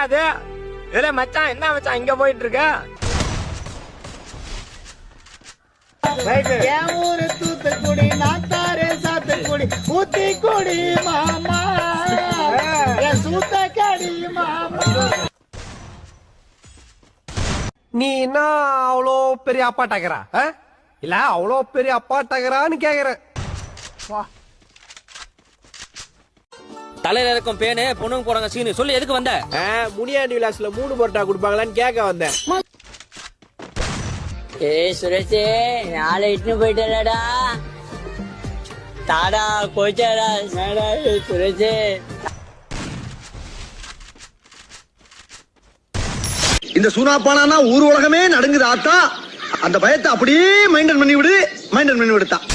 அது? இதுல மச்சான் என்ன மச்சான் இங்க போயிட்டு இருக்க? என் ஊரு தூத்துக்குடி, நாத்தாரே சாத்துக்குடி, ஊத்திக்குடி மாமா, என் சூத்தக்கடி மாமா. நீ என்ன அவ்வளோ பெரிய அப்பாட்டாக்குறா? இல்ல அவ்வளோ பெரிய அப்பாட்டாக்குறான்னு கேக்குறேன். தலையில இருக்கும் பேனு பொண்ணுங்க போறாங்க சீனு சொல்லி எதுக்கு வந்த? முனியாண்டி விலாஸ்ல 3 பரோட்டா கொடுப்பாங்களான்னு கேட்க வந்தேன். ஏய் சுரேஷே, நாளை இட்டுன்னு போயிட்டலடா. தாடா கோச்சாடா சுரேஷே. இந்த சூனாப்பானா ஊர் உலகமே நடுங்குது ஆத்தா. அந்த பயத்தை அப்படியே மைண்டன் பண்ணி விடுத்தான்.